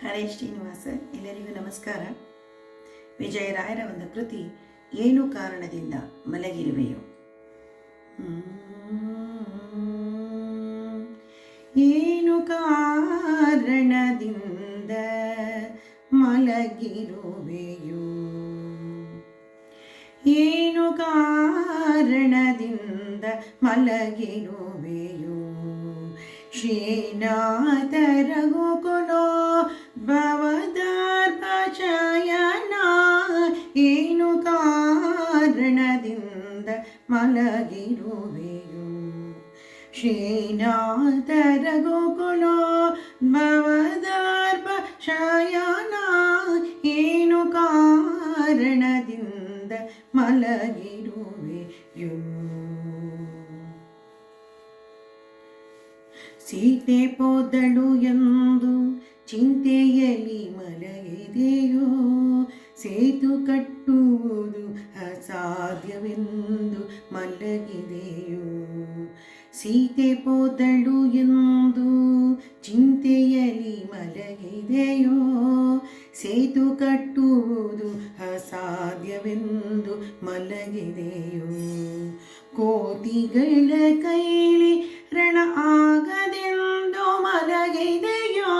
ಹರೇ ಶ್ರೀನಿವಾಸ. ಎಲ್ಲರಿಗೂ ನಮಸ್ಕಾರ. ವಿಜಯರಾಯರ ಒಂದು ಕೃತಿ ಏನು ಕಾರಣದಿಂದ ಮಲಗಿರುವೆಯೋ. ಏನು ಕಾರಣದಿಂದ ಮಲಗಿರುವೆಯೋ, ಏನು ಕಾರಣದಿಂದ ಮಲಗಿರುವೆಯೋ, ಶ್ರೀನಾಥ ರಘುಕುಲೋ ಭವದರ್ಪಶಯನ. ಏನು ಕಾರಣದಿಂದ ಮಲಗಿರುವೆಯೋ, ಶ್ರೀನಾಥ ರಘುಕುಲೋ ಭವದರ್ಪಶಯನ. ಏನು ಕಾರಣದಿಂದ ಮಲಗಿರುವೆಯೋ. ಸೀತೆ ಪೋದಳು ಎಂದು ಚಿಂತೆಯಲ್ಲಿ ಮಲಗಿದೆಯೋ, ಸೇತು ಕಟ್ಟುವುದು ಅಸಾಧ್ಯವೆಂದು ಮಲಗಿದೆಯೋ. ಸೀತೆ ಪೋದಳು ಎಂದು ಚಿಂತೆಯಲ್ಲಿ ಮಲಗಿದೆಯೋ, ಸೇತು ಕಟ್ಟುವುದು ಅಸಾಧ್ಯವೆಂದು ಮಲಗಿದೆಯೋ. ಕೋತಿಗಳ ಕೈಲಿ ರಣ ಆಗದೆಂದು ಮಲಗಿದೆಯೋ,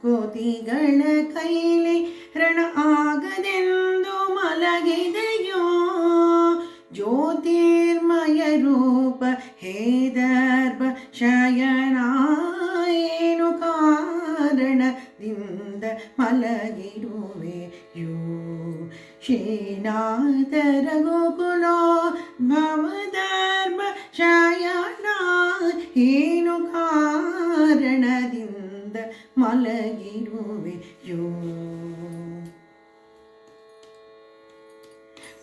ಕೋತಿಗಳ ಕೈಲಿ ರಣ ಆಗದೆಂದು ಮಲಗಿದೆಯೋ. ಜ್ಯೋತಿರ್ಮಯ ರೂಪ ಹೇ ದರ್ಪಶಯನ. ಏನು ಕಾರಣದಿಂದ ಮಲಗಿರುವೆಯೋ, ಶ್ರೀನಾಥ ರಘುಕುಲೋ ಭವದರ್ಪಶಯನ. ಏನು ಕಾರಣದಿಂದ ಮಲಗಿರುವೆಯೋ.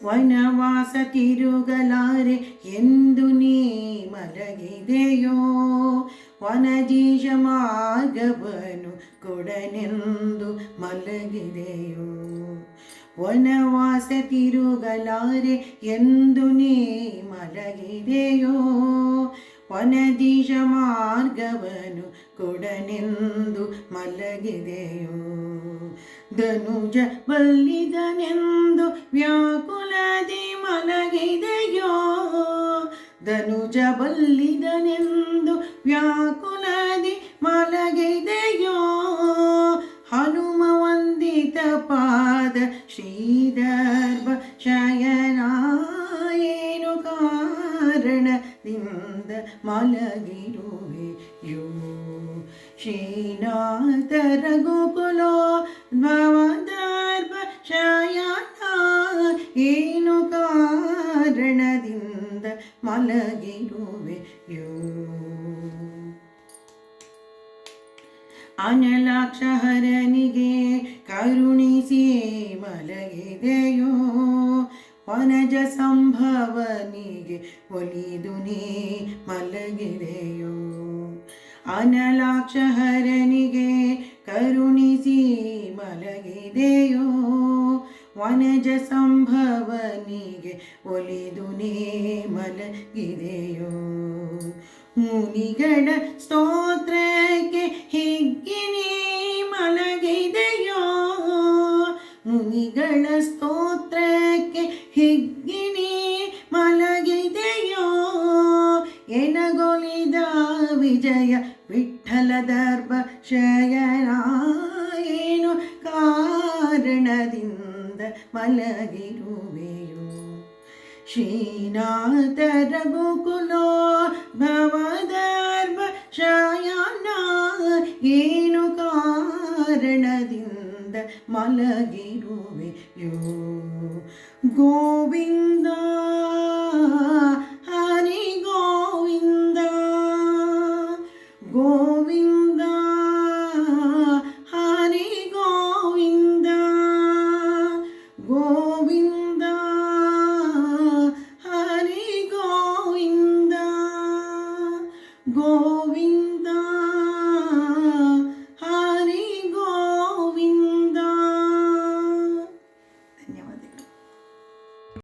ವನವಾಸ ತಿರುಗಲಾರೆ ಎಂದು ನೀ ಮಲಗಿದೆಯೋ, ವನಜೀಶ ಮಾರ್ಗವನ್ನು ಕೊಡನೆಂದು ಮಲಗಿದೆಯೋ. ವನವಾಸ ತಿರುಗಲಾರೆ ಎಂದು ನೀ ಮಲಗಿದೆಯೋ, ವನದೀಶ ಮಾರ್ಗವನ್ನು ಕೊಡನೆಂದು ಮಲಗಿದೆಯೋ. ಧನುಜ ಬಲ್ಲಿದನೆಂದು ವ್ಯಾಕುಲದಿ ಮಲಗಿದೆಯೋ, ಧನುಜ ಬಲ್ಲಿದನೆಂದು ವ್ಯಾಕುಲದಿ ಮಲಗಿದೆಯೋ. ಹನುಮ ವಂದಿತ ಪಾದ ಶ್ರೀದರ್ಪಶಯನ. ಏನು ಕಾರಣದಿಂದ ಮಲಗಿರುವೆಯೋ, ಶ್ರೀನಾಥ ರಘುಕುಲೋ ಭವದರ್ಪಶಯನ. ಏನು ಕಾರಣದಿಂದ ಮಲಗಿರುವೆಯೋ. ಅನಲಾಕ್ಷ ಹರನಿಗೆ ಕರುಣಿಸಿ ಮಲಗಿದೆಯೋ, ವನಜ ಸಂಭವನಿಗೆ ಒಲಿದು ನೀ ಮಲಗಿದೆಯೋ. ಅನಲಾಕ್ಷ ಹರನಿಗೆ ಕರುಣಿಸಿ ಮಲಗಿದೆಯೋ, ವನಜ ಸಂಭವನಿಗೆ ಒಲಿದು ನೀ ಮಲಗಿದೆಯೋ. ಮುನಿಗಳ ಸ್ತೋತ್ರಕ್ಕೆ ಹಿಗ್ಗಿ ನೀ ಮಲಗಿದೆಯೋ, ಮುನಿಗಳ ಸ್ತೋತ್ರಕ್ಕೆ ಹಿಗ್ಗಿ ನೀ ಮಲಗಿದೆಯೋ. ಎನಗೊಲಿದ ವಿಜಯ ವಿಠ್ಠಲ ದರ್ಪಶಯನ. ಏನು ಕಾರಣದಿಂದ ಮಲಗಿರುವೆಯೋ, ಶ್ರೀನಾಥ ರಘುಕುಲೋ ಭವದ